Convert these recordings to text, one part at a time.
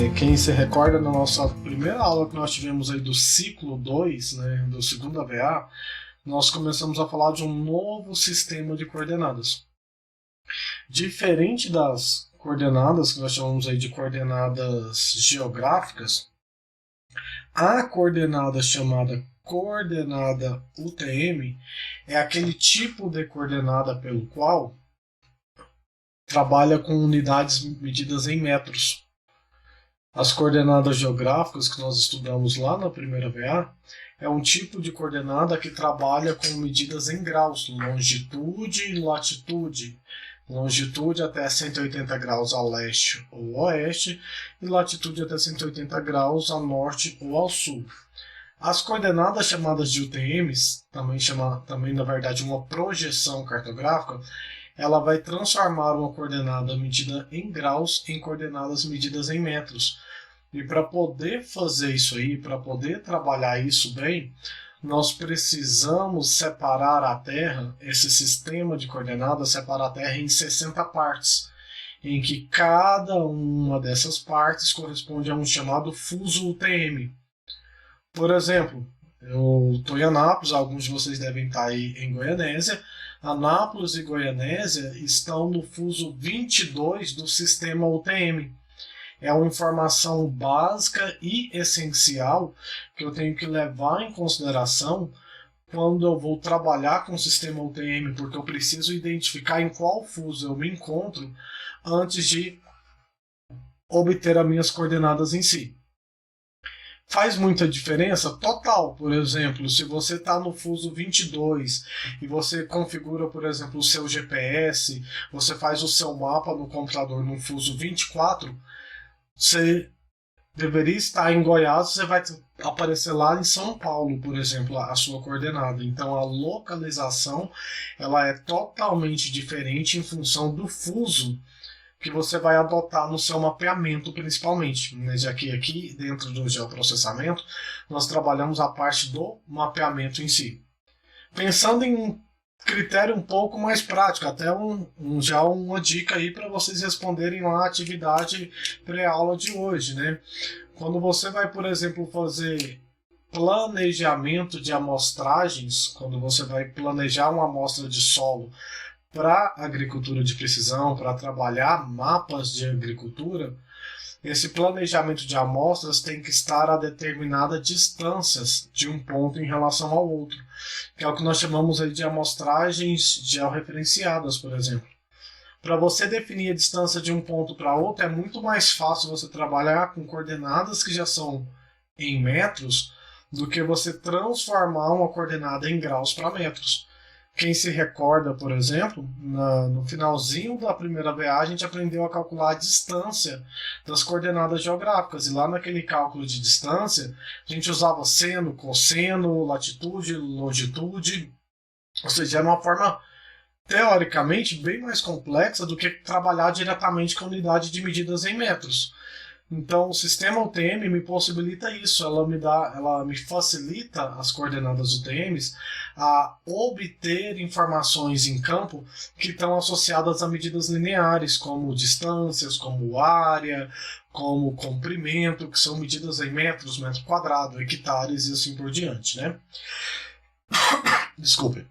Quem se recorda na nossa primeira aula que nós tivemos aí do ciclo 2, né, do segundo AVA, nós começamos a falar de um novo sistema de coordenadas. Diferente das coordenadas que nós chamamos aí de coordenadas geográficas, a coordenada chamada coordenada UTM é aquele tipo de coordenada pelo qual trabalha com unidades medidas em metros. As coordenadas geográficas que nós estudamos lá na primeira VA é um tipo de coordenada que trabalha com medidas em graus, longitude e latitude. Longitude até 180 graus a leste ou oeste e latitude até 180 graus a norte ou ao sul. As coordenadas chamadas de UTMs, também na verdade uma projeção cartográfica, ela vai transformar uma coordenada medida em graus em coordenadas medidas em metros. E para poder fazer isso aí, para poder trabalhar isso bem, nós precisamos separar a Terra, esse sistema de coordenadas, separar a Terra em 60 partes, em que cada uma dessas partes corresponde a um chamado fuso UTM. Por exemplo, eu estou em Anápolis, alguns de vocês devem estar aí em Goianésia. Anápolis e Goianésia estão no fuso 22 do sistema UTM. É uma informação básica e essencial que eu tenho que levar em consideração quando eu vou trabalhar com o sistema UTM, porque eu preciso identificar em qual fuso eu me encontro antes de obter as minhas coordenadas em si. Faz muita diferença? Total. Por exemplo, se você está no fuso 22 e você configura, por exemplo, o seu GPS, você faz o seu mapa no computador no fuso 24, você deveria estar em Goiás, você vai aparecer lá em São Paulo, por exemplo, a sua coordenada. Então a localização ela é totalmente diferente em função do fuso que você vai adotar no seu mapeamento principalmente, né? Já que aqui dentro do geoprocessamento nós trabalhamos a parte do mapeamento em si. Pensando em um critério um pouco mais prático, até já uma dica aí para vocês responderem lá a atividade pré-aula de hoje, né? Quando você vai, por exemplo, fazer planejamento de amostragens, quando você vai planejar uma amostra de solo para agricultura de precisão, para trabalhar mapas de agricultura, esse planejamento de amostras tem que estar a determinadas distâncias de um ponto em relação ao outro, que é o que nós chamamos aí de amostragens georreferenciadas, por exemplo. Para você definir a distância de um ponto para outro, é muito mais fácil você trabalhar com coordenadas que já são em metros do que você transformar uma coordenada em graus para metros. Quem se recorda, por exemplo, no finalzinho da primeira VA, a gente aprendeu a calcular a distância das coordenadas geográficas. E lá naquele cálculo de distância, a gente usava seno, cosseno, latitude, longitude. Ou seja, era uma forma, teoricamente, bem mais complexa do que trabalhar diretamente com a unidade de medidas em metros. Então, o sistema UTM me possibilita isso, ela me facilita as coordenadas UTMs a obter informações em campo que estão associadas a medidas lineares, como distâncias, como área, como comprimento, que são medidas em metros, metro quadrado, hectares e assim por diante, né? Desculpe.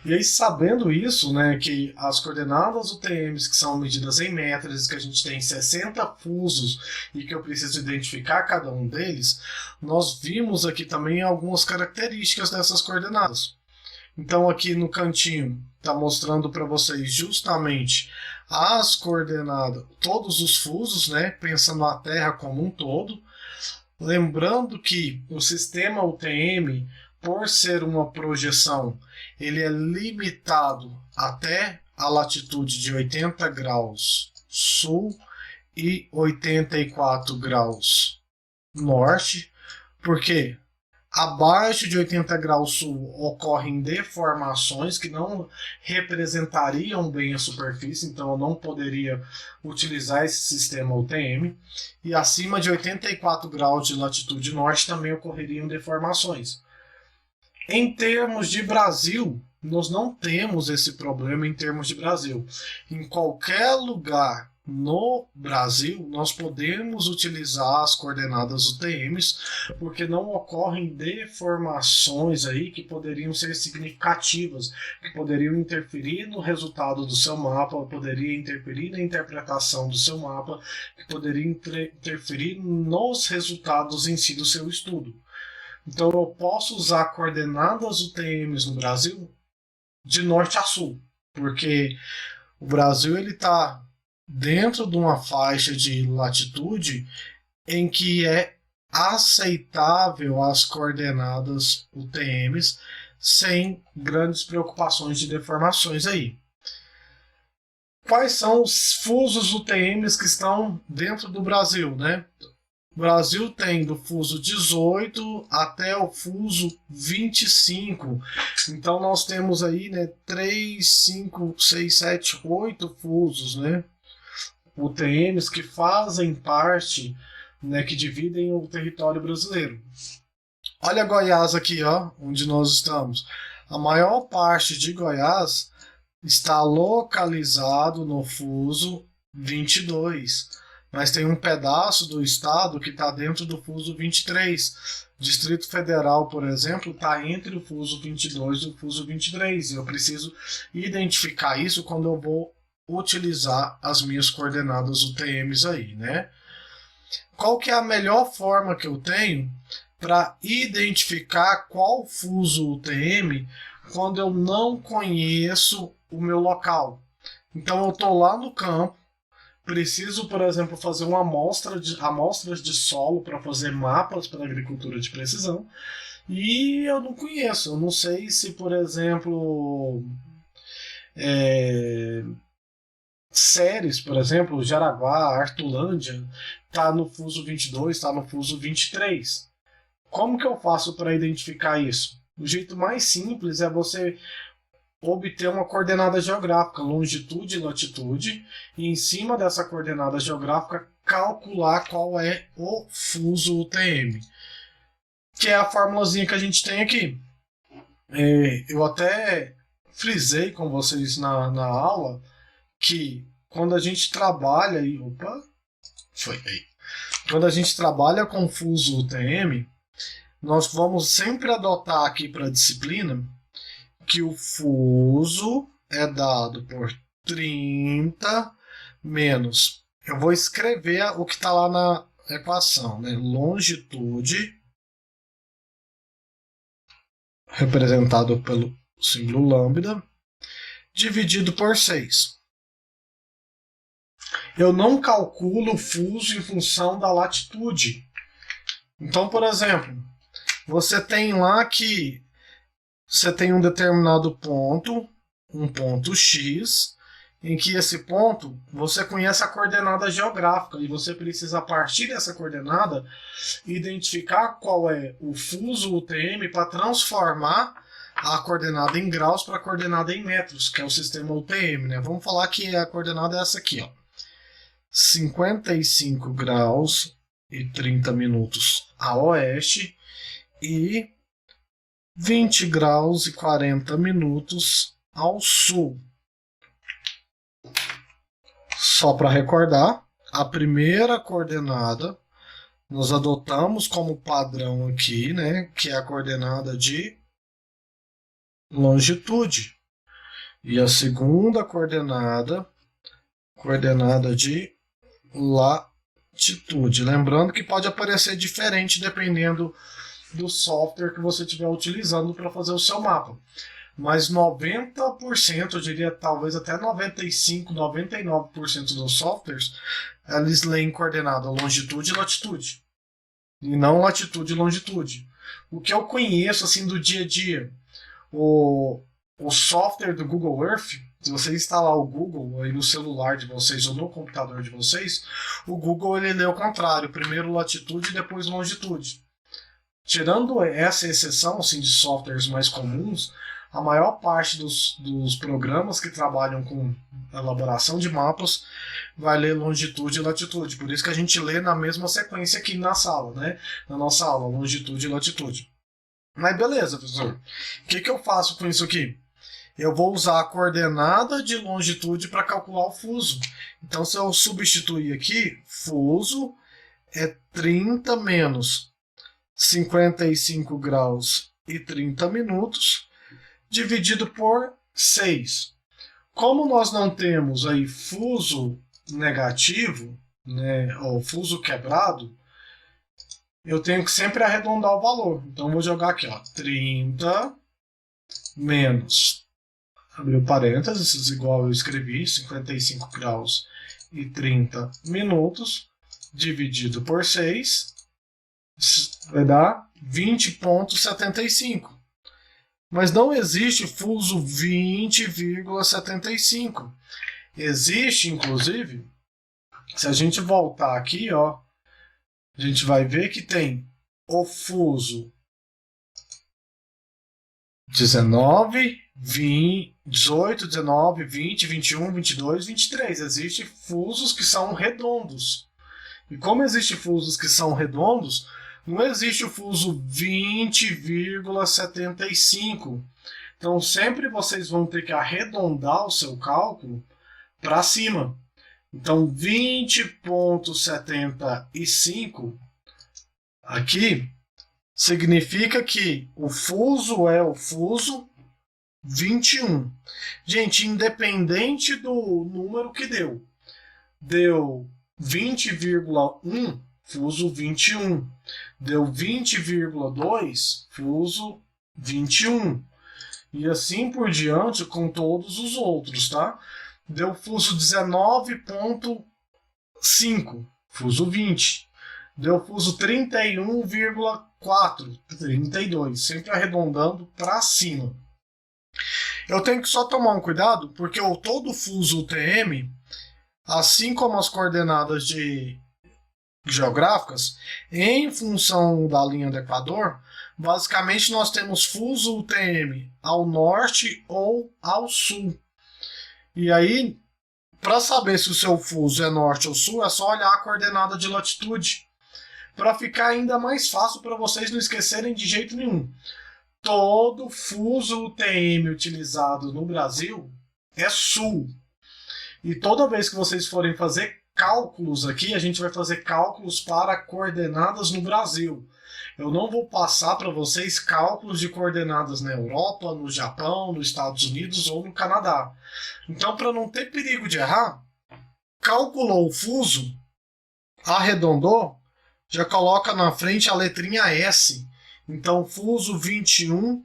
E aí, sabendo isso, né, que as coordenadas UTMs, que são medidas em metros, que a gente tem 60 fusos e que eu preciso identificar cada um deles, nós vimos aqui também algumas características dessas coordenadas. Então aqui no cantinho está mostrando para vocês justamente as coordenadas, todos os fusos, né, pensando a Terra como um todo. Lembrando que o sistema UTM, por ser uma projeção, ele é limitado até a latitude de 80 graus sul e 84 graus norte, porque abaixo de 80 graus sul ocorrem deformações que não representariam bem a superfície, então eu não poderia utilizar esse sistema UTM, e acima de 84 graus de latitude norte também ocorreriam deformações. Em termos de Brasil, nós não temos esse problema em termos de Brasil. Em qualquer lugar no Brasil, nós podemos utilizar as coordenadas UTMs, porque não ocorrem deformações aí que poderiam ser significativas, que poderiam interferir no resultado do seu mapa, poderia interferir na interpretação do seu mapa, que poderia interferir nos resultados em si do seu estudo. Então eu posso usar coordenadas UTMs no Brasil de norte a sul, porque o Brasil ele está dentro de uma faixa de latitude em que é aceitável as coordenadas UTMs sem grandes preocupações de deformações aí. Quais são os fusos UTMs que estão dentro do Brasil, né? O Brasil tem do fuso 18 até o fuso 25. Então nós temos aí, né, 3, 5, 6, 7, 8 fusos, né? UTMs que fazem parte, né, que dividem o território brasileiro. Olha Goiás aqui, ó, onde nós estamos. A maior parte de Goiás está localizado no fuso 22, mas tem um pedaço do estado que está dentro do fuso 23. Distrito Federal, por exemplo, está entre o fuso 22 e o fuso 23. Eu preciso identificar isso quando eu vou utilizar as minhas coordenadas UTMs aí, né? Qual que é a melhor forma que eu tenho para identificar qual fuso UTM quando eu não conheço o meu local? Então eu estou lá no campo, preciso, por exemplo, fazer uma amostras de solo para fazer mapas para agricultura de precisão e eu não conheço, eu não sei se, por exemplo, Ceres, por exemplo, Jaraguá, Artulândia, está no fuso 22, está no fuso 23. Como que eu faço para identificar isso? O jeito mais simples é você obter uma coordenada geográfica, longitude e latitude, e em cima dessa coordenada geográfica calcular qual é o fuso UTM, que é a formulazinha que a gente tem aqui. Eu até frisei com vocês na aula que quando a gente trabalha quando a gente trabalha com fuso UTM, nós vamos sempre adotar aqui para a disciplina que o fuso é dado por 30 menos. Eu vou escrever o que está lá na equação, né? Longitude, representado pelo símbolo lambda, dividido por 6. Eu não calculo o fuso em função da latitude. Então, por exemplo, você tem lá que você tem um determinado ponto, um ponto X, em que esse ponto você conhece a coordenada geográfica e você precisa, a partir dessa coordenada, identificar qual é o fuso UTM para transformar a coordenada em graus para a coordenada em metros, que é o sistema UTM, né? Vamos falar que a coordenada é essa aqui, ó. 55 graus e 30 minutos a oeste e 20 graus e 40 minutos ao sul. Só para recordar, a primeira coordenada nós adotamos como padrão aqui, né, que é a coordenada de longitude. E a segunda coordenada de latitude. Lembrando que pode aparecer diferente dependendo do software que você estiver utilizando para fazer o seu mapa. Mas 90%, eu diria talvez até 95%, 99% dos softwares, eles leem coordenada longitude e latitude. E não latitude e longitude. O que eu conheço assim do dia a dia, o software do Google Earth, se você instalar o Google aí no celular de vocês ou no computador de vocês, o Google ele lê o contrário, primeiro latitude e depois longitude. Tirando essa exceção assim, de softwares mais comuns, a maior parte dos programas que trabalham com elaboração de mapas vai ler longitude e latitude. Por isso que a gente lê na mesma sequência aqui na sala, né? Na nossa aula, longitude e latitude. Mas beleza, professor. O que eu faço com isso aqui? eu vou usar a coordenada de longitude para calcular o fuso. Então, se eu substituir aqui, fuso é 30 menos 55 graus e 30 minutos, dividido por 6. Como nós não temos aí fuso negativo, né, ou fuso quebrado, eu tenho que sempre arredondar o valor. Então, vou jogar aqui, ó, 30 menos, abriu parênteses, igual eu escrevi, 55 graus e 30 minutos, dividido por 6, vai dar 20,75. Mas não existe fuso 20,75. Existe, inclusive, se a gente voltar aqui, ó, a gente vai ver que tem o fuso 19, 20, 18, 19, 20, 21, 22, 23. Existem fusos que são redondos. E como existem fusos que são redondos, não existe o fuso 20,75. Então sempre vocês vão ter que arredondar o seu cálculo para cima. Então 20,75 aqui significa que o fuso é o fuso 21. Gente, independente do número que deu 20,1, fuso 21. Deu 20,2, fuso 21. E assim por diante com todos os outros, tá? Deu fuso 19,5, fuso 20. Deu fuso 31,4, 32, sempre arredondando para cima. Eu tenho que só tomar um cuidado, porque todo fuso UTM, assim como as coordenadas geográficas, em função da linha do Equador, basicamente nós temos fuso UTM ao norte ou ao sul. E aí, para saber se o seu fuso é norte ou sul, é só olhar a coordenada de latitude, para ficar ainda mais fácil para vocês não esquecerem de jeito nenhum. Todo fuso UTM utilizado no Brasil é sul. E toda vez que vocês forem fazer cálculos aqui, a gente vai fazer cálculos para coordenadas no Brasil. Eu não vou passar para vocês cálculos de coordenadas na Europa, no Japão, nos Estados Unidos ou no Canadá. Então, para não ter perigo de errar, calculou o fuso, arredondou, já coloca na frente a letrinha S. Então, fuso 21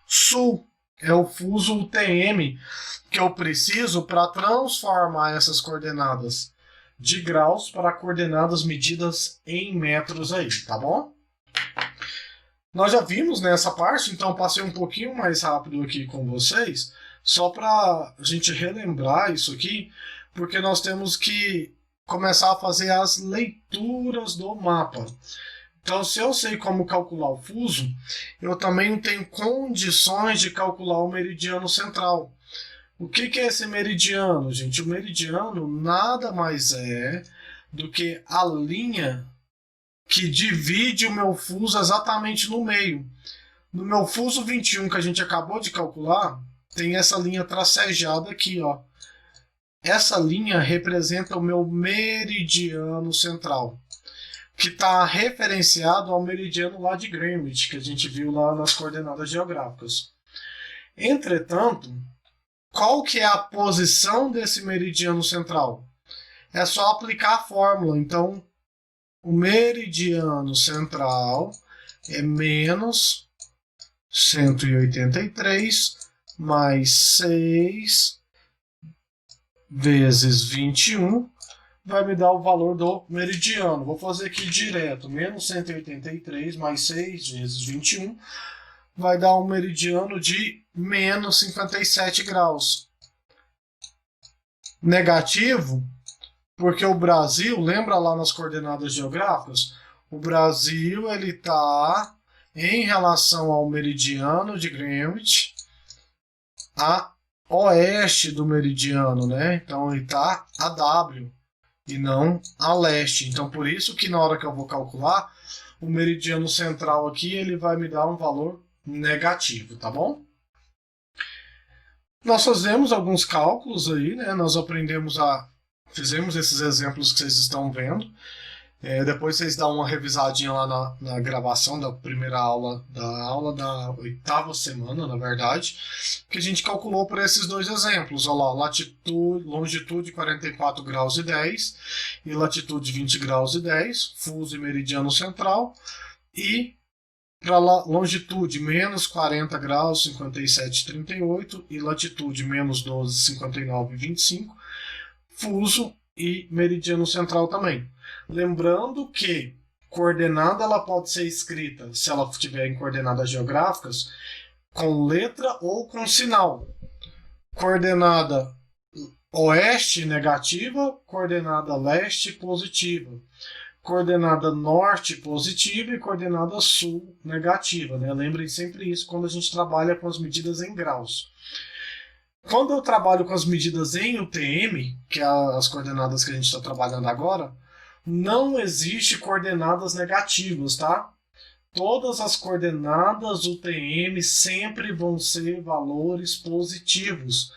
sul é o fuso UTM que eu preciso para transformar essas coordenadas de graus para coordenadas medidas em metros aí, tá bom? Nós já vimos nessa parte, então passei um pouquinho mais rápido aqui com vocês, só para a gente relembrar isso aqui, porque nós temos que começar a fazer as leituras do mapa. Então, se eu sei como calcular o fuso, eu também tenho condições de calcular o meridiano central. O que é esse meridiano, gente? O meridiano nada mais é do que a linha que divide o meu fuso exatamente no meio. No meu fuso 21 que a gente acabou de calcular, tem essa linha tracejada aqui, ó. Essa linha representa o meu meridiano central, que está referenciado ao meridiano lá de Greenwich, que a gente viu lá nas coordenadas geográficas. Entretanto, qual que é a posição desse meridiano central? É só aplicar a fórmula. Então, o meridiano central é menos 183 mais 6 vezes 21 vai me dar o valor do meridiano. Vou fazer aqui direto. Menos 183 mais 6 vezes 21 vai dar um meridiano de menos 57 graus. Negativo, porque o Brasil, lembra lá nas coordenadas geográficas? O Brasil ele está em relação ao meridiano de Greenwich a oeste do meridiano, né? Então ele está a W e não a leste. Então por isso que na hora que eu vou calcular, o meridiano central aqui ele vai me dar um valor negativo, tá bom? Nós fazemos alguns cálculos aí, né? Fizemos esses exemplos que vocês estão vendo. Depois vocês dão uma revisadinha lá na gravação da primeira aula da oitava semana, na verdade, que a gente calculou por esses dois exemplos. Olha lá, longitude 44 graus e 10 e latitude 20 graus e 10, fuso e meridiano central, e para longitude menos 40 graus 57,38 e latitude menos 12, 59,25, fuso e meridiano central também. Lembrando que coordenada ela pode ser escrita, se ela estiver em coordenadas geográficas, com letra ou com sinal. Coordenada oeste negativa, coordenada leste positiva. Coordenada norte positiva e coordenada sul negativa, né? Lembrem sempre isso quando a gente trabalha com as medidas em graus. Quando eu trabalho com as medidas em UTM, que é as coordenadas que a gente está trabalhando agora, não existe coordenadas negativas, tá? Todas as coordenadas UTM sempre vão ser valores positivos.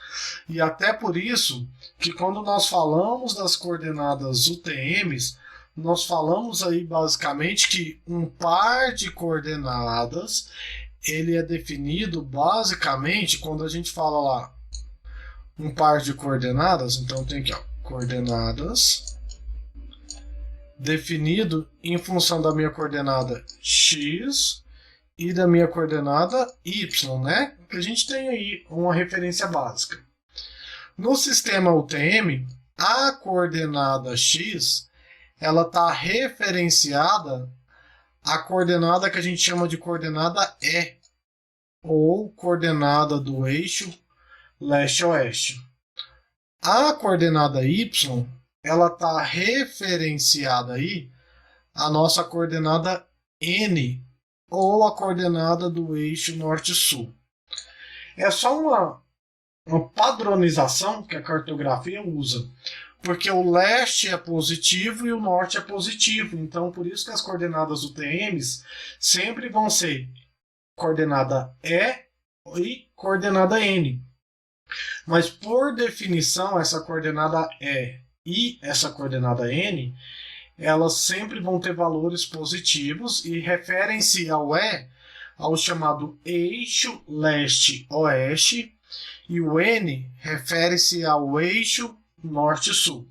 E até por isso que quando nós falamos das coordenadas UTMs, nós falamos aí basicamente que um par de coordenadas ele é definido basicamente quando a gente fala lá um par de coordenadas, então tem aqui ó, coordenadas definido em função da minha coordenada x e da minha coordenada y, né? Que a gente tem aí uma referência básica. No sistema UTM, a coordenada x ela está referenciada à coordenada que a gente chama de coordenada E, ou coordenada do eixo leste-oeste. A coordenada y ela está referenciada aí à nossa coordenada N, ou a coordenada do eixo norte-sul. É só uma padronização que a cartografia usa, porque o leste é positivo e o norte é positivo. Então, por isso que as coordenadas UTMs sempre vão ser coordenada E e coordenada N. Mas, por definição, essa coordenada E e essa coordenada N, elas sempre vão ter valores positivos e referem-se ao E, ao chamado eixo leste-oeste, e o N refere-se ao eixo norte-sul.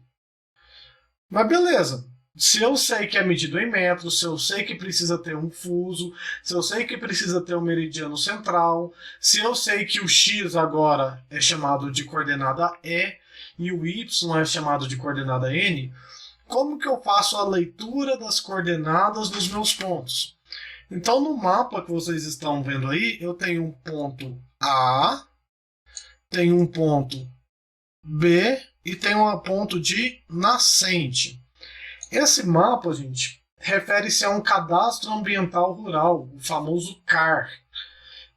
Mas beleza, se eu sei que é medido em metros, se eu sei que precisa ter um fuso, se eu sei que precisa ter um meridiano central, se eu sei que o X agora é chamado de coordenada E e o Y é chamado de coordenada N, como que eu faço a leitura das coordenadas dos meus pontos? Então, no mapa que vocês estão vendo aí, eu tenho um ponto A, tenho um ponto B e tenho um ponto de nascente. Esse mapa, gente, refere-se a um cadastro ambiental rural, o famoso CAR,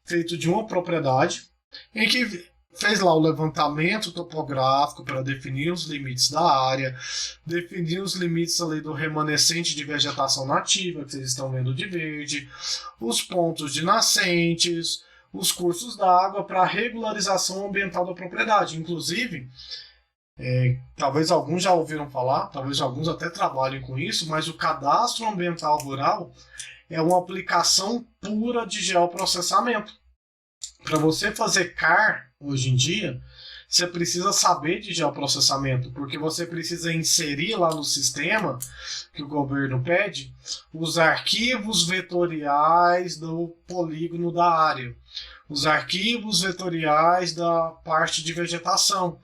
feito de uma propriedade, em que fez lá o levantamento topográfico para definir os limites da área, definir os limites ali do remanescente de vegetação nativa, que vocês estão vendo de verde, os pontos de nascentes, os cursos d'água para regularização ambiental da propriedade. Inclusive, talvez alguns já ouviram falar, talvez alguns até trabalhem com isso, mas o cadastro ambiental rural é uma aplicação pura de geoprocessamento. Para você fazer CAR hoje em dia, você precisa saber de geoprocessamento, porque você precisa inserir lá no sistema que o governo pede os arquivos vetoriais do polígono da área, os arquivos vetoriais da parte de vegetação.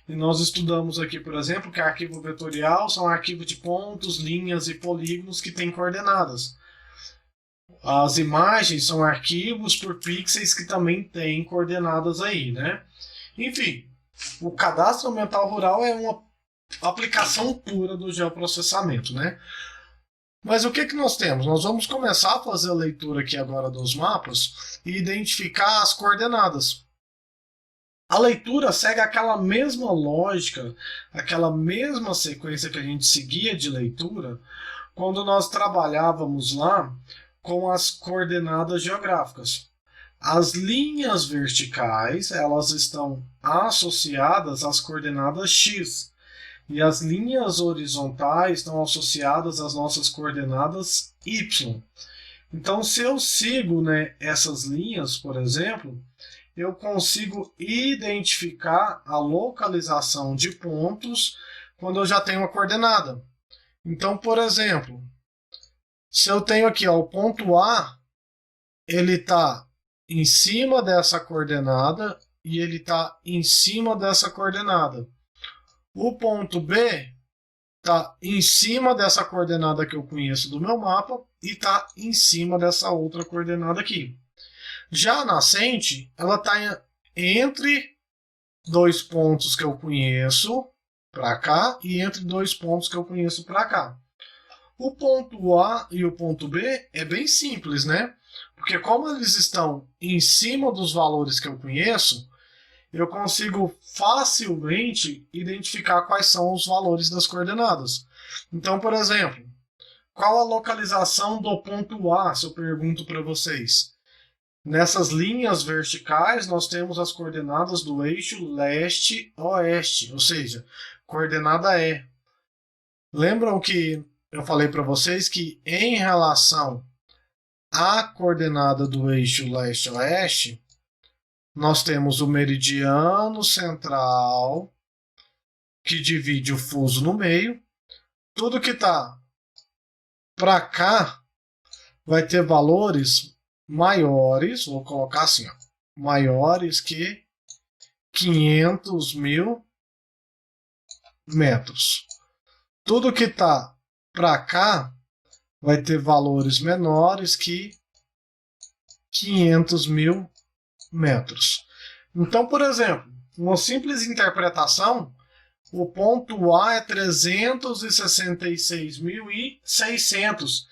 E nós estudamos aqui, por exemplo, que arquivo vetorial são arquivos de pontos, linhas e polígonos que têm coordenadas. As imagens são arquivos por pixels que também têm coordenadas aí, né? Enfim, o cadastro ambiental rural é uma aplicação pura do geoprocessamento, né? Mas o que nós temos? Nós vamos começar a fazer a leitura aqui agora dos mapas e identificar as coordenadas. A leitura segue aquela mesma lógica, aquela mesma sequência que a gente seguia de leitura quando nós trabalhávamos lá com as coordenadas geográficas. As linhas verticais, elas estão associadas às coordenadas x, e as linhas horizontais estão associadas às nossas coordenadas y. Então, se eu sigo, né, essas linhas, por exemplo, eu consigo identificar a localização de pontos quando eu já tenho uma coordenada. Então, por exemplo, se eu tenho aqui ó, o ponto A, ele está em cima dessa coordenada e ele está em cima dessa coordenada. O ponto B está em cima dessa coordenada que eu conheço do meu mapa e está em cima dessa outra coordenada aqui. Já a nascente, ela está entre dois pontos que eu conheço para cá e entre dois pontos que eu conheço para cá. O ponto A e o ponto B é bem simples, né? Porque como eles estão em cima dos valores que eu conheço, eu consigo facilmente identificar quais são os valores das coordenadas. Então, por exemplo, qual a localização do ponto A, se eu pergunto para vocês? Nessas linhas verticais, nós temos as coordenadas do eixo leste-oeste, ou seja, coordenada E. Lembram que eu falei para vocês que em relação à coordenada do eixo leste-oeste, nós temos o meridiano central, que divide o fuso no meio. Tudo que está para cá vai ter valores maiores, vou colocar assim, ó, maiores que 500 mil metros. Tudo que está para cá vai ter valores menores que 500 mil metros. Então, por exemplo, uma simples interpretação, o ponto A é 366.600.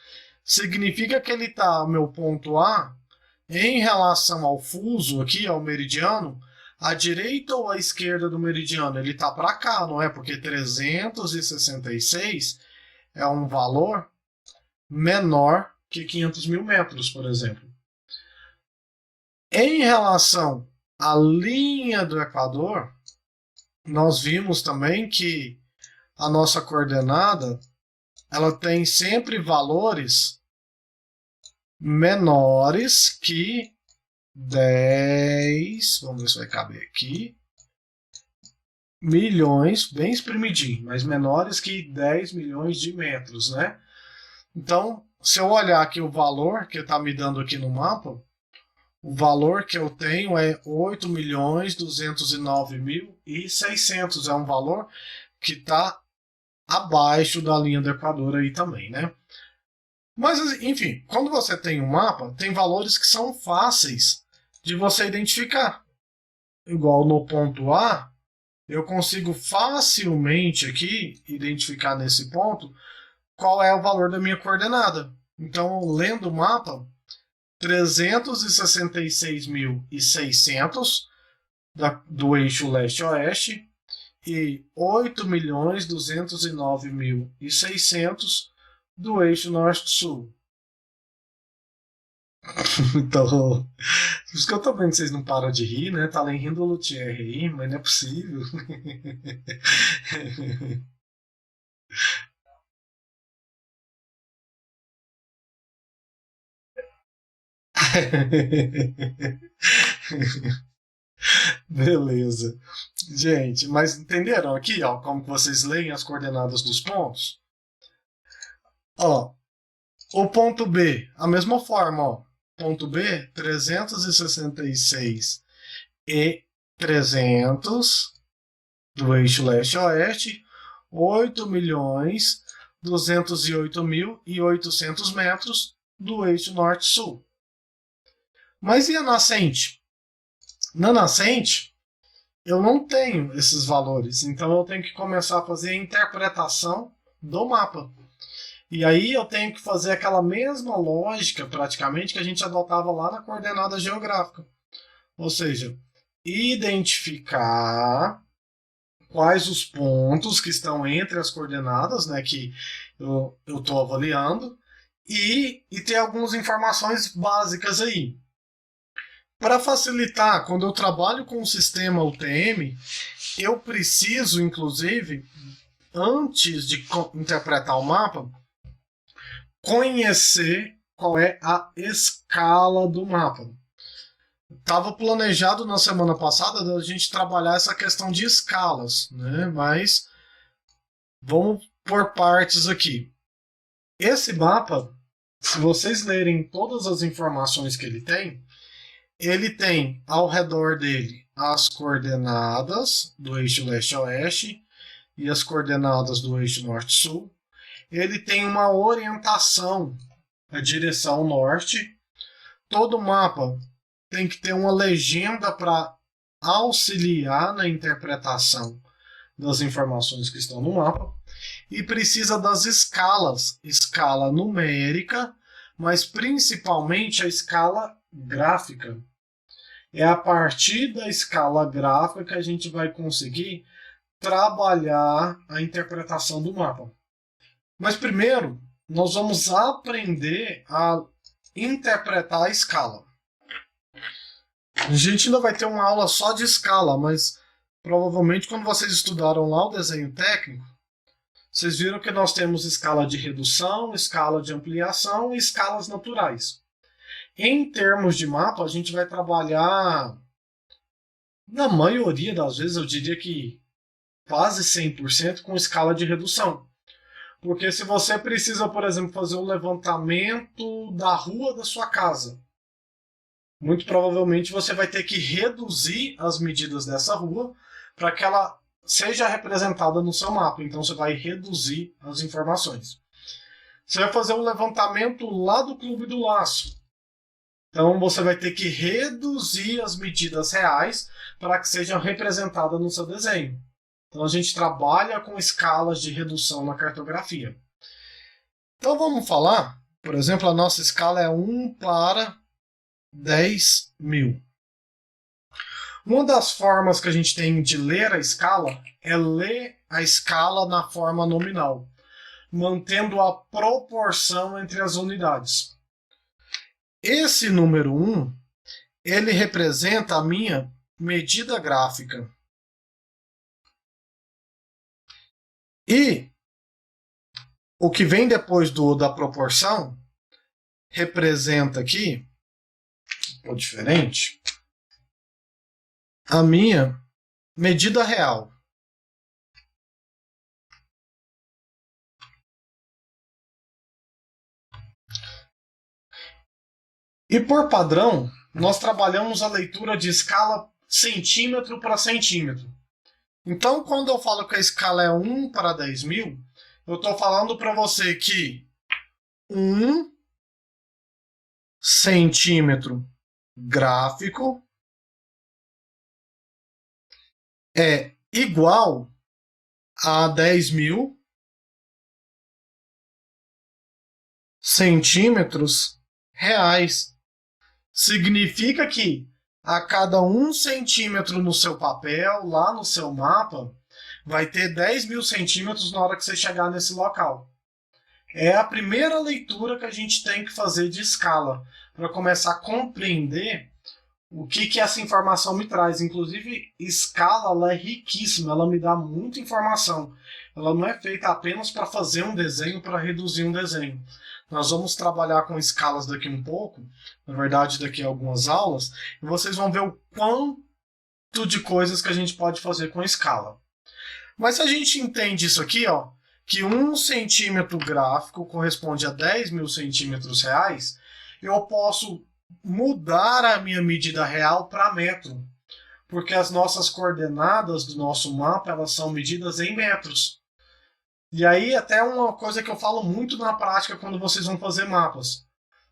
Significa que ele está, meu ponto A, em relação ao fuso aqui, ao meridiano, à direita ou à esquerda do meridiano? Ele está para cá, não é? Porque 366 é um valor menor que 500 mil metros, por exemplo. Em relação à linha do Equador, nós vimos também que a nossa coordenada ela tem sempre valores menores que 10, vamos ver se vai caber aqui, milhões, bem espremidinho, mas menores que 10 milhões de metros, né? Então, se eu olhar aqui o valor que está me dando aqui no mapa, o valor que eu tenho é 8.209.600. É um valor que está abaixo da linha do Equador aí também, né? Mas, enfim, quando você tem um mapa, tem valores que são fáceis de você identificar. Igual no ponto A, eu consigo facilmente aqui identificar nesse ponto qual é o valor da minha coordenada. Então, lendo o mapa, 366.600 do eixo leste-oeste e 8.209.600 do eixo norte-sul. Então, por isso que eu tô vendo que vocês não param de rir, né? Tá além rindo do Luthier aí, mas não é possível. Beleza. Gente, mas entenderam aqui, ó, como que vocês leem as coordenadas dos pontos? Ó, o ponto B, a mesma forma, ó. Ponto B, 366 e 300 do eixo leste-oeste, 8.208.800 metros do eixo norte-sul. Mas e a nascente? Na nascente, eu não tenho esses valores, então eu tenho que começar a fazer a interpretação do mapa. E aí eu tenho que fazer aquela mesma lógica, praticamente, que a gente adotava lá na coordenada geográfica. Ou seja, identificar quais os pontos que estão entre as coordenadas, né, que eu estou avaliando, e ter algumas informações básicas aí. Para facilitar, quando eu trabalho com o sistema UTM, eu preciso, inclusive, antes de interpretar o mapa, conhecer qual é a escala do mapa. Estava planejado na semana passada da gente trabalhar essa questão de escalas, né? Mas vamos por partes aqui. Esse mapa, se vocês lerem todas as informações que ele tem ao redor dele as coordenadas do eixo leste-oeste e as coordenadas do eixo norte-sul. Ele tem uma orientação, a direção norte. Todo mapa tem que ter uma legenda para auxiliar na interpretação das informações que estão no mapa. E precisa das escalas, escala numérica, mas principalmente a escala gráfica. É a partir da escala gráfica que a gente vai conseguir trabalhar a interpretação do mapa. Mas primeiro, nós vamos aprender a interpretar a escala. A gente ainda vai ter uma aula só de escala, mas provavelmente quando vocês estudaram lá o desenho técnico, vocês viram que nós temos escala de redução, escala de ampliação e escalas naturais. Em termos de mapa, a gente vai trabalhar, na maioria das vezes, eu diria que quase 100% com escala de redução. Porque se você precisa, por exemplo, fazer um levantamento da rua da sua casa, muito provavelmente você vai ter que reduzir as medidas dessa rua para que ela seja representada no seu mapa. Então você vai reduzir as informações. Você vai fazer um levantamento lá do Clube do Laço. Então você vai ter que reduzir as medidas reais para que sejam representadas no seu desenho. Então a gente trabalha com escalas de redução na cartografia. Então vamos falar, por exemplo, a nossa escala é 1 para 10.000. Uma das formas que a gente tem de ler a escala é ler a escala na forma nominal, mantendo a proporção entre as unidades. Esse número 1, ele representa a minha medida gráfica. E o que vem depois da proporção representa aqui, ou diferente, a minha medida real. E por padrão, nós trabalhamos a leitura de escala centímetro para centímetro. Então, quando eu falo que a escala é 1 para 10.000, eu estou falando para você que 1 centímetro gráfico é igual a 10.000 centímetros reais. Significa que a cada 1 centímetro no seu papel, lá no seu mapa, vai ter 10.000 centímetros na hora que você chegar nesse local. É a primeira leitura que a gente tem que fazer de escala, para começar a compreender o que essa informação me traz. Inclusive, escala ela é riquíssima, ela me dá muita informação. Ela não é feita apenas para fazer um desenho, para reduzir um desenho. Nós vamos trabalhar com escalas daqui um pouco, na verdade daqui a algumas aulas, e vocês vão ver o quanto de coisas que a gente pode fazer com escala. Mas se a gente entende isso aqui, ó, que 1 centímetro gráfico corresponde a 10.000 centímetros reais, eu posso mudar a minha medida real para metro, porque as nossas coordenadas do nosso mapa elas são medidas em metros. E aí até uma coisa que eu falo muito na prática quando vocês vão fazer mapas.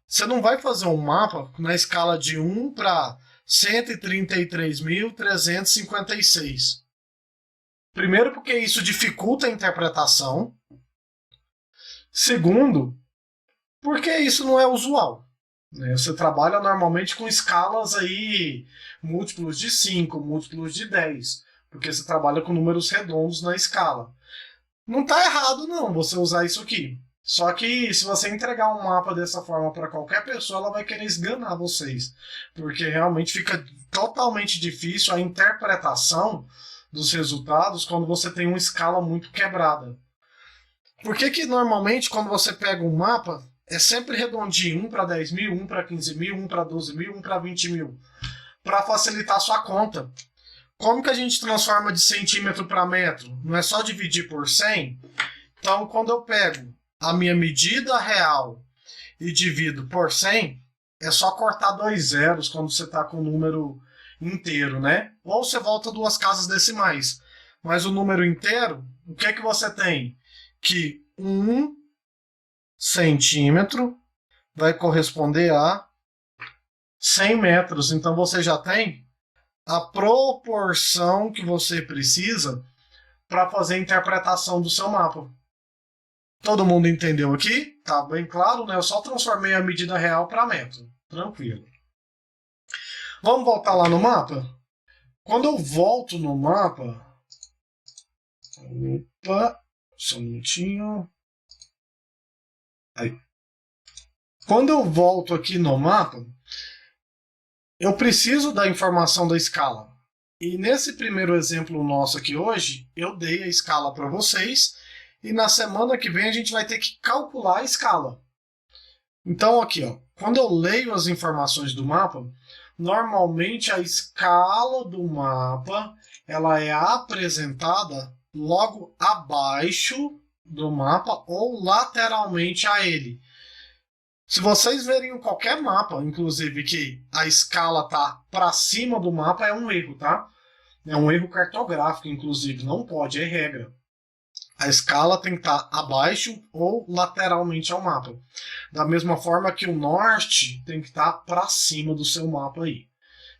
Você não vai fazer um mapa na escala de 1 para 133.356. Primeiro porque isso dificulta a interpretação. Segundo, porque isso não é usual. Você trabalha normalmente com escalas aí, múltiplos de 5, múltiplos de 10, porque você trabalha com números redondos na escala. Não está errado não você usar isso aqui. Só que se você entregar um mapa dessa forma para qualquer pessoa, ela vai querer esganar vocês, porque realmente fica totalmente difícil a interpretação dos resultados quando você tem uma escala muito quebrada. Por que que normalmente quando você pega um mapa, é sempre redondinho, 1 para 10 mil, 1 para 15 mil, 1 para 12 mil, 1 para 20 mil, para facilitar a sua conta. Como que a gente transforma de centímetro para metro? Não é só dividir por 100? Então, quando eu pego a minha medida real e divido por 100, é só cortar 2 zeros quando você está com o número inteiro, né? Ou você volta 2 casas decimais. Mas o número inteiro, o que é que você tem? Que 1 centímetro vai corresponder a 100 metros. Então você já tem a proporção que você precisa para fazer a interpretação do seu mapa. Todo mundo entendeu aqui? Tá bem claro, né? Eu só transformei a medida real para metro. Tranquilo. Vamos voltar lá no mapa? Quando eu volto no mapa... Opa, só um minutinho. Aí. Quando eu volto aqui no mapa, eu preciso da informação da escala. E nesse primeiro exemplo nosso aqui hoje, eu dei a escala para vocês. E na semana que vem a gente vai ter que calcular a escala. Então aqui, ó, quando eu leio as informações do mapa, normalmente a escala do mapa ela é apresentada logo abaixo do mapa ou lateralmente a ele. Se vocês verem qualquer mapa, inclusive que a escala tá para cima do mapa, é um erro, tá? É um erro cartográfico, inclusive, não pode, é regra. A escala tem que estar abaixo ou lateralmente ao mapa. Da mesma forma que o norte tem que estar para cima do seu mapa aí.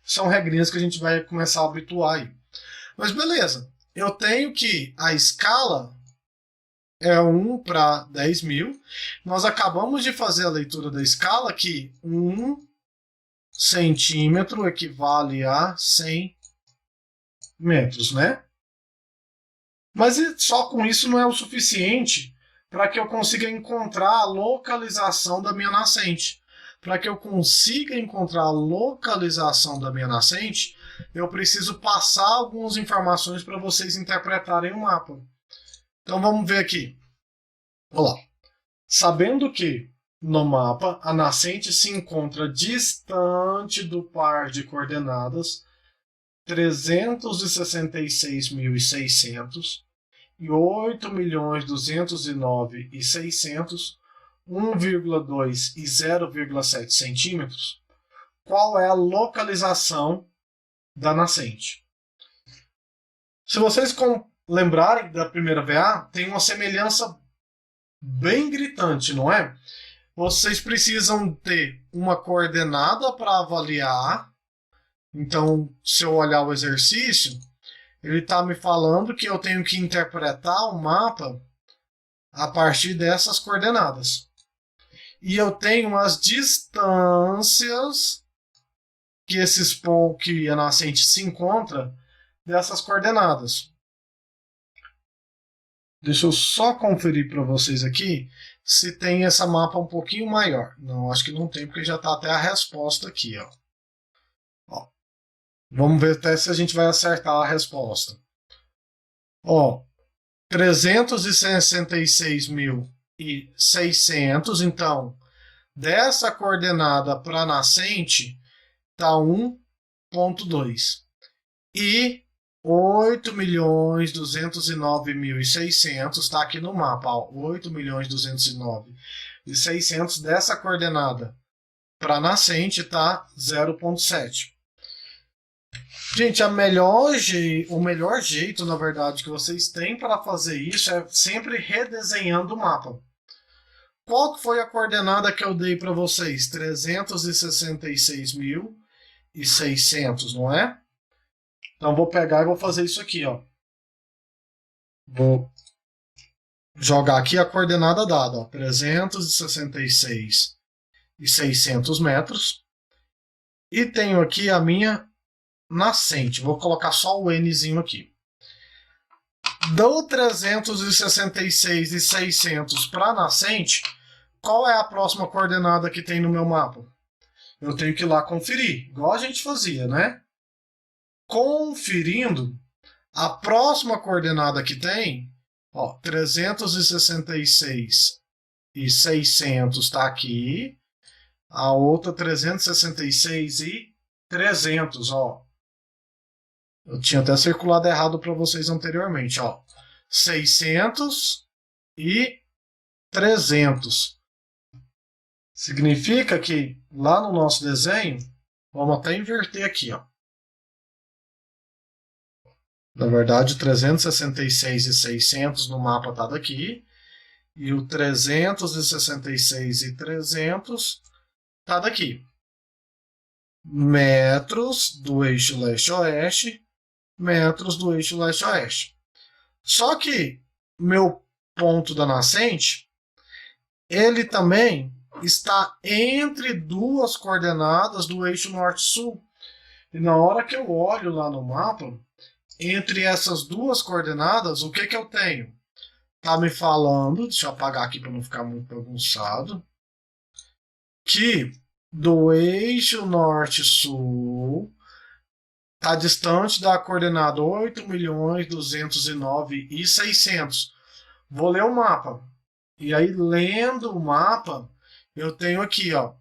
São regrinhas que a gente vai começar a habituar aí. Mas beleza, eu tenho que a escala é 1 para 10 mil. Nós acabamos de fazer a leitura da escala que 1 centímetro equivale a 100 metros, né? Mas só com isso não é o suficiente para que eu consiga encontrar a localização da minha nascente. Para que eu consiga encontrar a localização da minha nascente, eu preciso passar algumas informações para vocês interpretarem o mapa. Então vamos ver aqui. Olá. Sabendo que no mapa a nascente se encontra distante do par de coordenadas 366.600 e 8.209.600, 1,2 e 0,7 centímetros, qual é a localização da nascente? Se vocês lembrarem da primeira VA, tem uma semelhança bem gritante, não é? Vocês precisam ter uma coordenada para avaliar. Então, se eu olhar o exercício, ele está me falando que eu tenho que interpretar o mapa a partir dessas coordenadas. E eu tenho as distâncias que a nascente se encontra dessas coordenadas. Deixa eu só conferir para vocês aqui se tem essa mapa um pouquinho maior. Não, acho que não tem, porque já está até a resposta aqui, ó. Vamos ver até se a gente vai acertar a resposta. Ó, 366.600, então, dessa coordenada para a nascente, está 1,2. E 8.209.600 está aqui no mapa. 8.209.600 dessa coordenada para a nascente está 0,7. Gente, o melhor jeito, na verdade, que vocês têm para fazer isso é sempre redesenhando o mapa. Qual foi a coordenada que eu dei para vocês? 366.600, não é? Então, vou pegar e vou fazer isso aqui, ó. Vou jogar aqui a coordenada dada, ó, 366.600 metros. E tenho aqui a minha nascente. Vou colocar só o Nzinho aqui. do 366 e 600 para nascente, qual é a próxima coordenada que tem no meu mapa? Eu tenho que ir lá conferir, igual a gente fazia, né? Conferindo, a próxima coordenada que tem, ó, 366 e 600 está aqui, a outra 366 e 300, ó. Eu tinha até circulado errado para vocês anteriormente, ó. 600 e 300. Significa que lá no nosso desenho, vamos até inverter aqui, ó. Na verdade, 366 e 600 no mapa tá daqui, e o 366 e 300 tá daqui. Metros do eixo leste-oeste, metros do eixo leste-oeste. Só que meu ponto da nascente, ele também está entre duas coordenadas do eixo norte-sul. E na hora que eu olho lá no mapa, entre essas duas coordenadas, o que que eu tenho? Tá me falando, deixa eu apagar aqui para não ficar muito bagunçado, que do eixo norte-sul está distante da coordenada 8.209.600. Vou ler o mapa. E aí, lendo o mapa, eu tenho aqui, ó,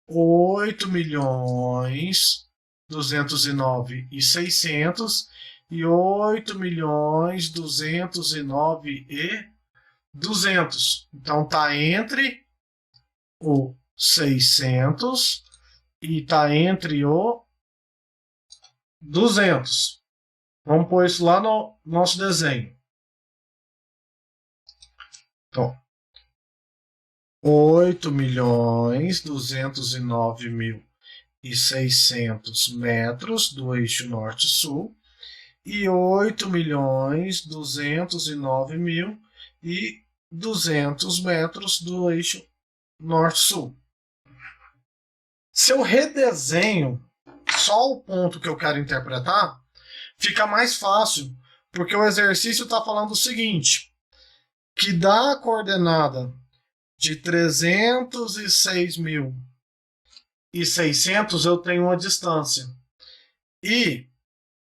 8.209.600 e 8.209.200. Então, tá entre o 600 e tá entre o 200. Vamos pôr isso lá no nosso desenho. Então, 8.209.600 metros do eixo norte-sul e 8.209.200 metros do eixo norte-sul. Se eu redesenho só o ponto que eu quero interpretar, fica mais fácil, porque o exercício está falando o seguinte, que da coordenada de 306.600 eu tenho uma distância. E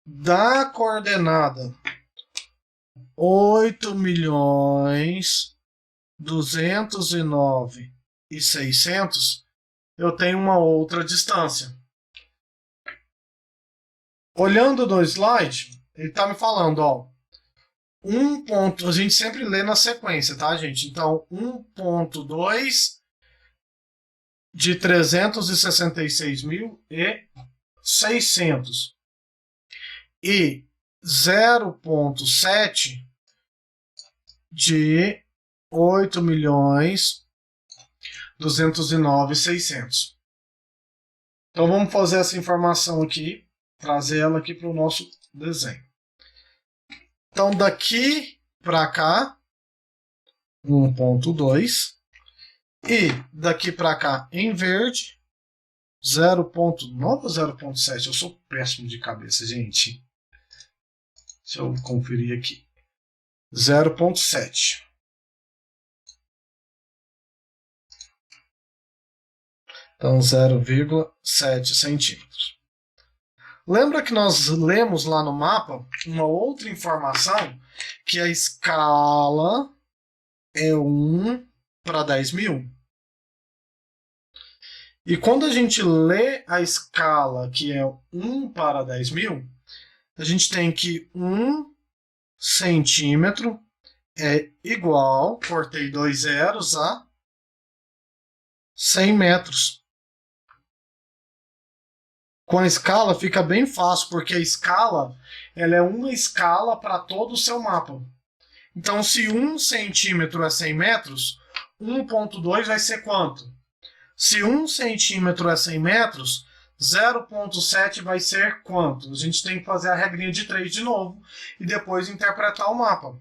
da coordenada 8.209.600 eu tenho uma outra distância. Olhando no slide, ele está me falando, ó, um ponto, a gente sempre lê na sequência, tá, gente? Então, 1.2 de 366.600 e 0.7 de 8.209.600. Então, vamos fazer essa informação aqui, trazer ela aqui para o nosso desenho. Então, daqui para cá, 1.2. E daqui para cá, em verde, 0.9 ou 0.7? Eu sou péssimo de cabeça, gente. Deixa eu conferir aqui. 0.7. Então, 0,7 centímetros. Lembra que nós lemos lá no mapa uma outra informação, que a escala é 1 para 10.000? E quando a gente lê a escala, que é 1 para 10.000, a gente tem que 1 centímetro é igual, cortei 2 zeros, a 100 metros. Com a escala fica bem fácil, porque a escala ela é uma escala para todo o seu mapa. Então, se 1 centímetro é 100 metros, 1.2 vai ser quanto? Se 1 centímetro é 100 metros, 0.7 vai ser quanto? A gente tem que fazer a regrinha de 3 de novo e depois interpretar o mapa.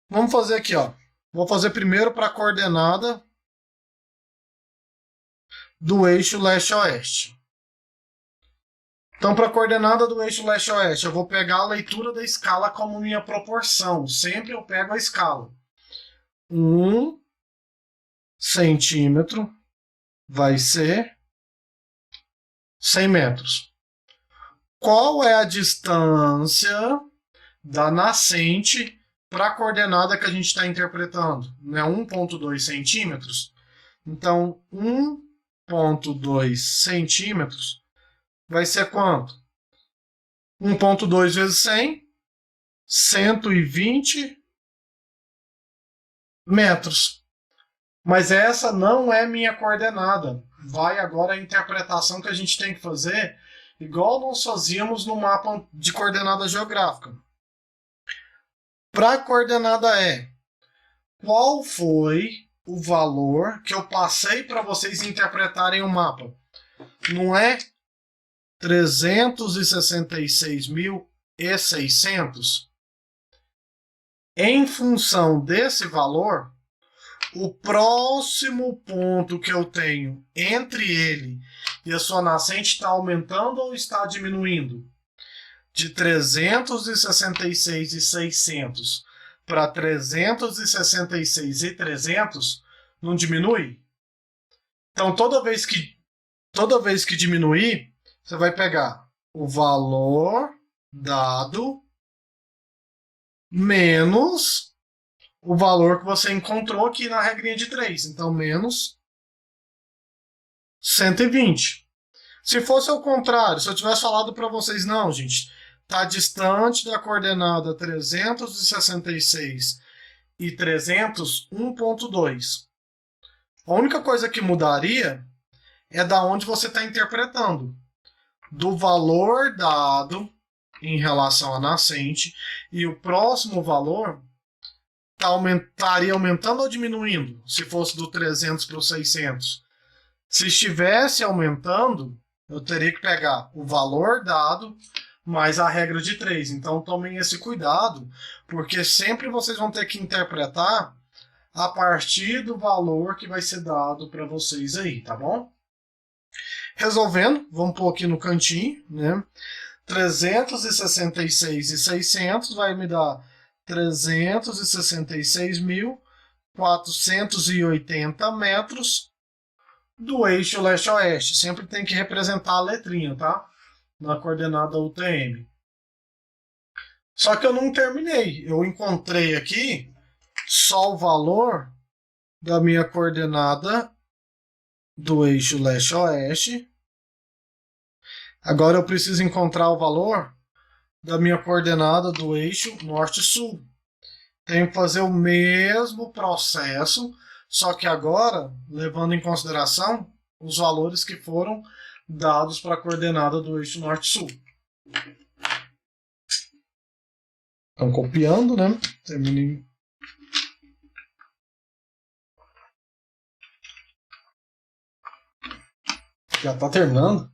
Vamos fazer aqui, ó. Vou fazer primeiro para a coordenada do eixo leste-oeste. Então, para a coordenada do eixo leste-oeste, eu vou pegar a leitura da escala como minha proporção. Sempre eu pego a escala. 1 centímetro vai ser 100 metros. Qual é a distância da nascente para a coordenada que a gente está interpretando? Não é 1,2 centímetros? Então, 1,2 centímetros vai ser quanto? 1,2 vezes 100, 120 metros. Mas essa não é minha coordenada. Vai agora a interpretação que a gente tem que fazer, igual nós fazíamos no mapa de coordenada geográfica. Para a coordenada é qual foi o valor que eu passei para vocês interpretarem o mapa. Não é 366.600? Em função desse valor, o próximo ponto que eu tenho entre ele e a sua nascente está aumentando ou está diminuindo? De 366.600 para 366.300 não diminui? Então, toda vez que diminuir, você vai pegar o valor dado menos o valor que você encontrou aqui na regrinha de 3. Então, menos 120. Se fosse ao contrário, se eu tivesse falado para vocês, não, gente, está distante da coordenada 366 e 300, 1,2. A única coisa que mudaria é da onde você está interpretando. Do valor dado em relação à nascente e o próximo valor estaria aumentando ou diminuindo se fosse do 300 para o 600. Se estivesse aumentando, eu teria que pegar o valor dado mais a regra de 3. Então tomem esse cuidado, porque sempre vocês vão ter que interpretar a partir do valor que vai ser dado para vocês aí, tá bom? Resolvendo, vamos pôr aqui no cantinho, né? 366.600 vai me dar 366.480 metros do eixo leste-oeste. Sempre tem que representar a letrinha, tá? Na coordenada UTM. Só que eu não terminei. Eu encontrei aqui só o valor da minha coordenada do eixo leste-oeste. Agora eu preciso encontrar o valor da minha coordenada do eixo norte-sul. Tenho que fazer o mesmo processo, só que agora levando em consideração os valores que foram dados para a coordenada do eixo norte-sul. Estão copiando, né? Terminei. Já está terminando?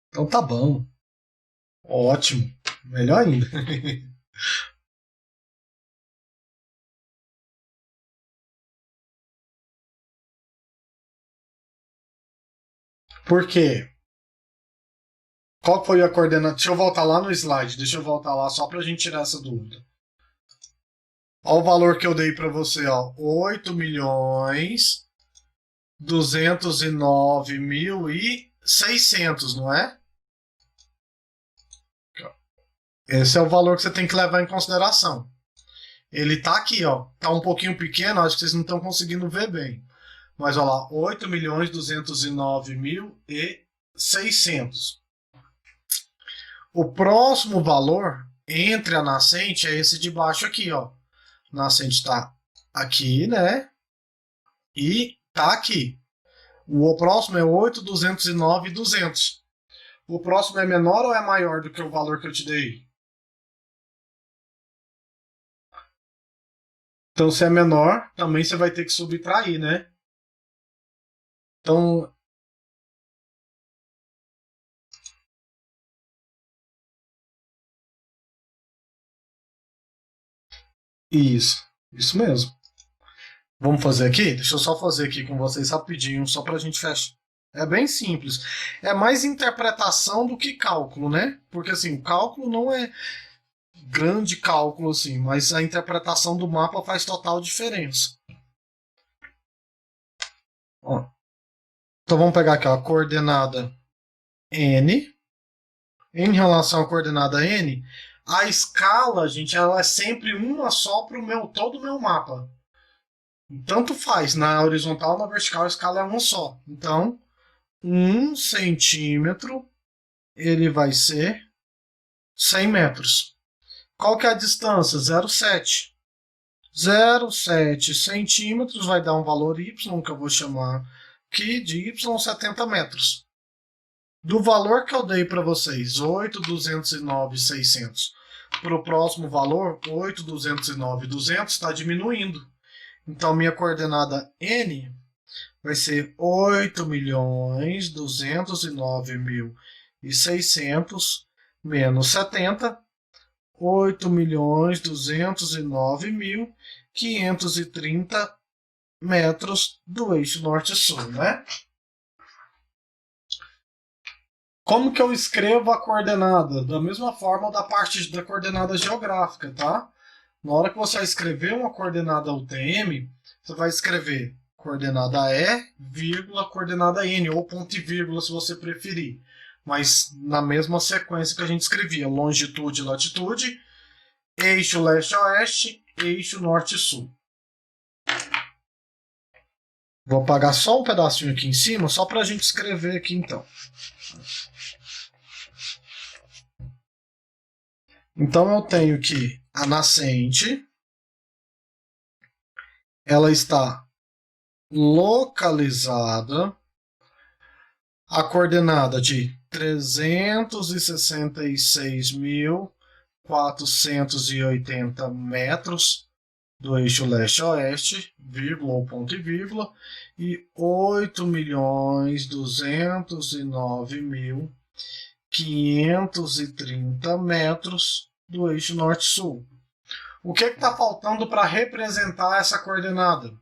Então tá bom. Ótimo. Melhor ainda. Por quê? Qual foi a coordenada? Deixa eu voltar lá no slide. Deixa eu voltar lá só para a gente tirar essa dúvida. Olha o valor que eu dei para você, ó. 8.209.600, não é? Esse é o valor que você tem que levar em consideração. Ele tá aqui, ó. Tá um pouquinho pequeno, acho que vocês não estão conseguindo ver bem. Mas olha lá, 8.209.600. O próximo valor entre a nascente é esse de baixo aqui, ó. A nascente está aqui, né? E tá aqui. O próximo é 8.209.200. O próximo é menor ou é maior do que o valor que eu te dei? Então, se é menor, também você vai ter que subtrair, né? Então, isso mesmo. Vamos fazer aqui? Deixa eu só fazer aqui com vocês rapidinho, só para a gente fechar. É bem simples. É mais interpretação do que cálculo, né? Porque assim, o cálculo não é grande cálculo assim, mas a interpretação do mapa faz total diferença. Ó, então vamos pegar aqui ó, a coordenada n. Em relação à coordenada n, a escala, gente, ela é sempre uma só para todo o meu mapa. Tanto faz, na horizontal ou na vertical a escala é uma só. Então, 1 centímetro ele vai ser 100 metros. Qual que é a distância? 0,7. 0,7 centímetros vai dar um valor y, que eu vou chamar aqui de y 70 metros. Do valor que eu dei para vocês, 8.209.600, para o próximo valor, 8.209.200, está diminuindo. Então, minha coordenada n vai ser 8.209.600 menos 70, 8.209.530 metros do eixo norte-sul, né? Como que eu escrevo a coordenada? Da mesma forma da parte da coordenada geográfica, tá? Na hora que você vai escrever uma coordenada UTM, você vai escrever coordenada E, vírgula, coordenada N, ou ponto e vírgula, se você preferir. Mas na mesma sequência que a gente escrevia, longitude e latitude, eixo leste-oeste, eixo norte-sul. Vou apagar só um pedacinho aqui em cima, só para a gente escrever aqui então. Então eu tenho que a nascente, ela está localizada a coordenada de 366.480 metros do eixo leste-oeste, vírgula ou ponto e vírgula, e 8.209.530 metros do eixo norte-sul. O que está faltando para representar essa coordenada?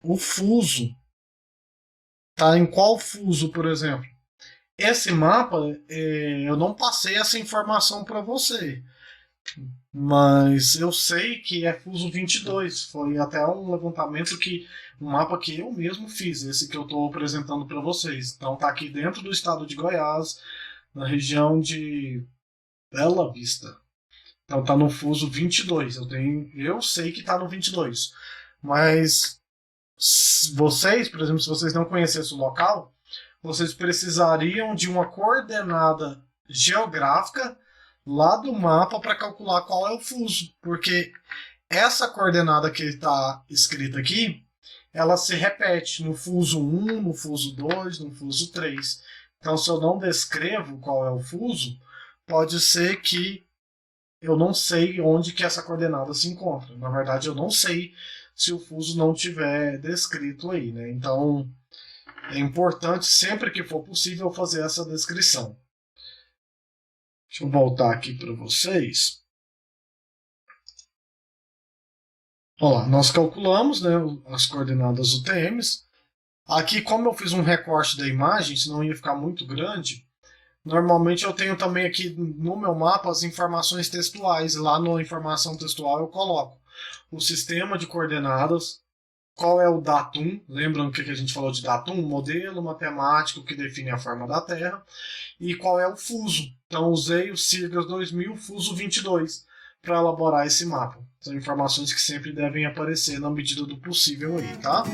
O fuso. Tá em qual fuso, por exemplo? Esse mapa, eu não passei essa informação para você, mas eu sei que é fuso 22. Foi até um levantamento um mapa que eu mesmo fiz, esse que eu estou apresentando para vocês. Então tá aqui dentro do estado de Goiás, na região de Bela Vista. Então tá no fuso 22. Eu sei que tá no 22. Mas vocês, por exemplo, se vocês não conhecessem o local, vocês precisariam de uma coordenada geográfica lá do mapa para calcular qual é o fuso. Porque essa coordenada que está escrita aqui, ela se repete no fuso 1, no fuso 2, no fuso 3. Então, se eu não descrevo qual é o fuso, pode ser que eu não sei onde que essa coordenada se encontra. Na verdade, eu não sei se o fuso não tiver descrito aí, né? Então, é importante sempre que for possível fazer essa descrição. Deixa eu voltar aqui para vocês. Olha lá, nós calculamos, né, as coordenadas UTMs. Aqui, como eu fiz um recorte da imagem, senão ia ficar muito grande, normalmente eu tenho também aqui no meu mapa as informações textuais. Lá na informação textual eu coloco o sistema de coordenadas, qual é o datum, lembram que a gente falou de datum? Modelo matemático que define a forma da Terra, e qual é o fuso. Então usei o Sirgas 2000 fuso 22 para elaborar esse mapa. São informações que sempre devem aparecer na medida do possível aí, tá?